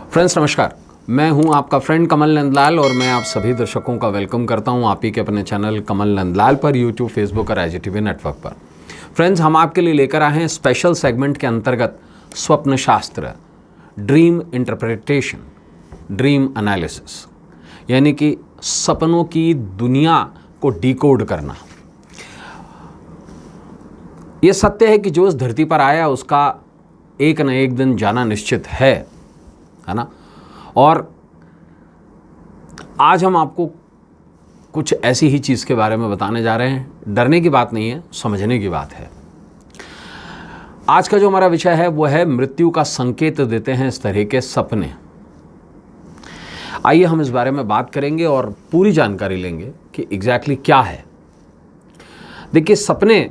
Friends नमस्कार, मैं हूं आपका फ्रेंड कमल नंदलाल और मैं आप सभी दर्शकों का वेलकम करता हूं आप ही के अपने चैनल कमल नंदलाल पर यूट्यूब, फेसबुक और IGTV नेटवर्क पर। फ्रेंड्स, हम आपके लिए लेकर आए हैं स्पेशल सेगमेंट के अंतर्गत स्वप्न शास्त्र, ड्रीम इंटरप्रिटेशन, ड्रीम एनालिसिस, यानी कि सपनों की दुनिया को डिकोड करना। यह सत्य है कि जो इस धरती पर आया उसका एक न एक दिन जाना निश्चित है ना। और आज हम आपको कुछ ऐसी ही चीज़ के बारे में बताने जा रहे हैं। डरने की बात नहीं है, समझने की बात है। आज का जो हमारा विषय है वो है मृत्यु का संकेत देते हैं इस तरह के सपने। आइए हम इस बारे में बात करेंगे और पूरी जानकारी लेंगे कि एग्जैक्टली क्या है। देखिए, सपने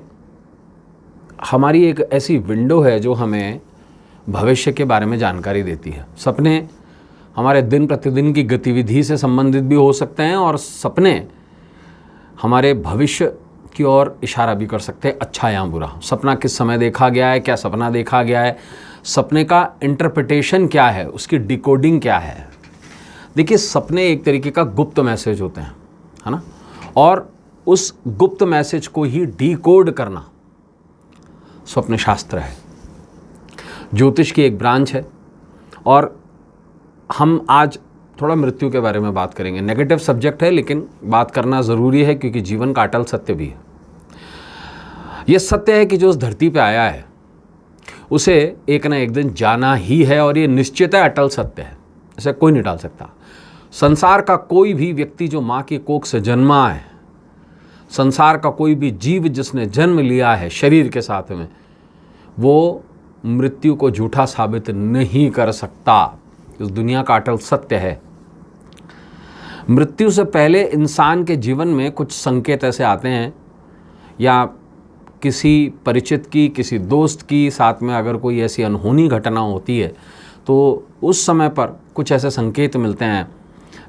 हमारी एक ऐसी विंडो है जो हमें भविष्य के बारे में जानकारी देती है। सपने हमारे दिन प्रतिदिन की गतिविधि से संबंधित भी हो सकते हैं और सपने हमारे भविष्य की ओर इशारा भी कर सकते हैं, अच्छा या बुरा। सपना किस समय देखा गया है, क्या सपना देखा गया है, सपने का इंटरप्रिटेशन क्या है, उसकी डिकोडिंग क्या है। देखिए, सपने एक तरीके का गुप्त मैसेज होते हैं, है ना। और उस गुप्त मैसेज को ही डिकोड करना स्वप्न शास्त्र है। ज्योतिष की एक ब्रांच है और हम आज थोड़ा मृत्यु के बारे में बात करेंगे। नेगेटिव सब्जेक्ट है लेकिन बात करना ज़रूरी है क्योंकि जीवन का अटल सत्य भी है। यह सत्य है कि जो उस धरती पे आया है उसे एक ना एक दिन जाना ही है और ये निश्चित है, अटल सत्य है, इसे कोई नहीं टाल सकता। संसार का कोई भी व्यक्ति जो माँ की कोख से जन्मा है, संसार का कोई भी जीव जिसने जन्म लिया है शरीर के साथ में, वो मृत्यु को झूठा साबित नहीं कर सकता। इस दुनिया का अटल सत्य है। मृत्यु से पहले इंसान के जीवन में कुछ संकेत ऐसे आते हैं, या किसी परिचित की, किसी दोस्त की साथ में अगर कोई ऐसी अनहोनी घटना होती है तो उस समय पर कुछ ऐसे संकेत मिलते हैं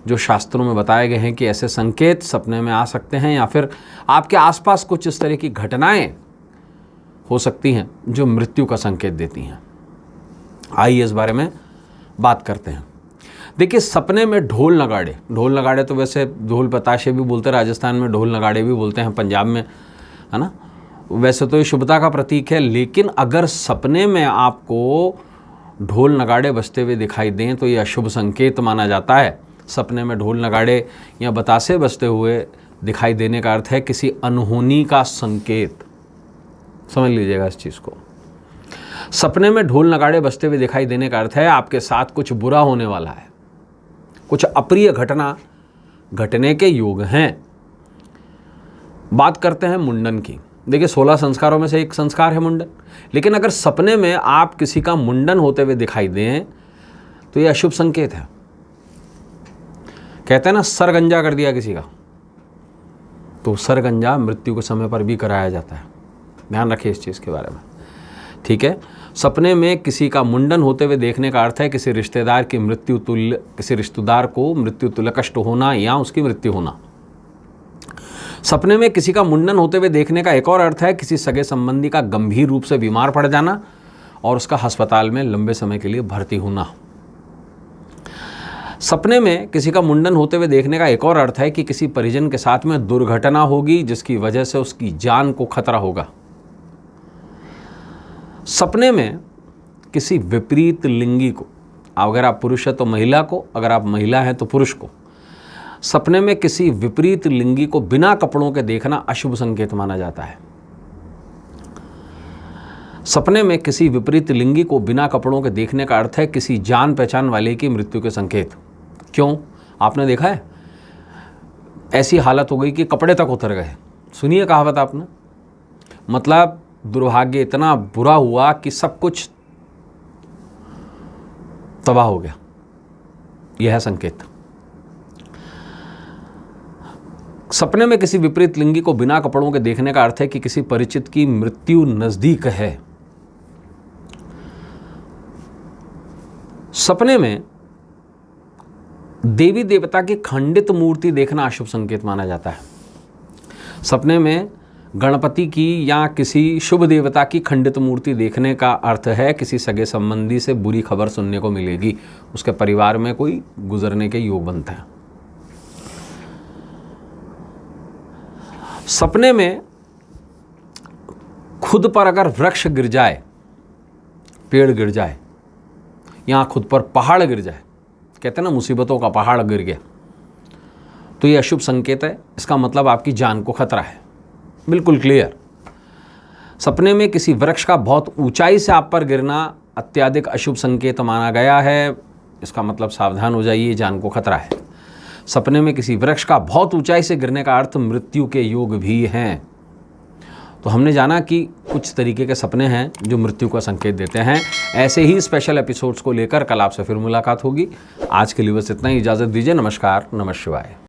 जो शास्त्रों में बताए गए हैं कि ऐसे संकेत सपने में आ सकते हैं, या फिर आपके आसपास कुछ इस तरह की घटनाएं हो सकती हैं जो मृत्यु का संकेत देती हैं। आइए इस बारे में बात करते हैं। देखिए, सपने में ढोल नगाड़े तो वैसे ढोल बताशे भी बोलते हैं, राजस्थान में ढोल नगाड़े भी बोलते हैं, पंजाब में, है ना। वैसे तो ये शुभता का प्रतीक है, लेकिन अगर सपने में आपको ढोल नगाड़े बजते हुए दिखाई दें तो ये अशुभ संकेत माना जाता है। सपने में ढोल नगाड़े या बतासे बजते हुए दिखाई देने का अर्थ है किसी अनहोनी का संकेत। समझ लीजिएगा इस चीज़ को। सपने में ढोल नगाड़े बजते हुए दिखाई देने का अर्थ है आपके साथ कुछ बुरा होने वाला है, कुछ अप्रिय घटना घटने के योग हैं। बात करते हैं मुंडन की। देखिए, 16 संस्कारों में से एक संस्कार है मुंडन, लेकिन अगर सपने में आप किसी का मुंडन होते हुए दिखाई दें तो यह अशुभ संकेत है। कहते हैं ना, सरगंजा कर दिया किसी का, तो सरगंजा मृत्यु के समय पर भी कराया जाता है। ध्यान रखिए इस चीज़ के बारे में, ठीक है। सपने में किसी का मुंडन होते हुए देखने का अर्थ है किसी रिश्तेदार की मृत्यु तुल्य, किसी रिश्तेदार को मृत्यु तुल्य कष्ट होना या उसकी मृत्यु होना। सपने में किसी का मुंडन होते हुए देखने का एक और अर्थ है किसी सगे संबंधी का गंभीर रूप से बीमार पड़ जाना और उसका अस्पताल में लंबे समय के लिए भर्ती होना। सपने में किसी का मुंडन होते हुए देखने का एक और अर्थ है कि किसी परिजन के साथ में दुर्घटना होगी जिसकी वजह से उसकी जान को खतरा होगा। सपने में किसी विपरीत लिंगी को, अगर आप पुरुष है तो महिला को, अगर आप महिला हैं तो पुरुष को, सपने में किसी विपरीत लिंगी को बिना कपड़ों के देखना अशुभ संकेत माना जाता है। सपने में किसी विपरीत लिंगी को बिना कपड़ों के देखने का अर्थ है किसी जान पहचान वाले की मृत्यु के संकेत। क्यों? आपने देखा है, ऐसी हालत हो गई कि कपड़े तक उतर गए। सुनिए कहावत आपने, मतलब दुर्भाग्य इतना बुरा हुआ कि सब कुछ तबाह हो गया। यह है संकेत। सपने में किसी विपरीत लिंगी को बिना कपड़ों के देखने का अर्थ है कि किसी परिचित की मृत्यु नजदीक है। सपने में देवी देवता की खंडित मूर्ति देखना अशुभ संकेत माना जाता है। सपने में गणपति की या किसी शुभ देवता की खंडित मूर्ति देखने का अर्थ है किसी सगे संबंधी से बुरी खबर सुनने को मिलेगी, उसके परिवार में कोई गुजरने के योग बनते हैं। सपने में खुद पर अगर वृक्ष गिर जाए, पेड़ गिर जाए, या खुद पर पहाड़ गिर जाए, कहते हैं ना मुसीबतों का पहाड़ गिर गया, तो ये अशुभ संकेत है। इसका मतलब आपकी जान को खतरा है, बिल्कुल क्लियर। सपने में किसी वृक्ष का बहुत ऊंचाई से आप पर गिरना अत्याधिक अशुभ संकेत माना गया है। इसका मतलब सावधान हो जाइए, जान को खतरा है। सपने में किसी वृक्ष का बहुत ऊंचाई से गिरने का अर्थ मृत्यु के योग भी हैं। तो हमने जाना कि कुछ तरीके के सपने हैं जो मृत्यु का संकेत देते हैं। ऐसे ही स्पेशल एपिसोड्स को लेकर कल आपसे फिर मुलाकात होगी। आज के लिए बस इतना ही, इजाज़त दीजिए। नमस्कार, नमः शिवाय।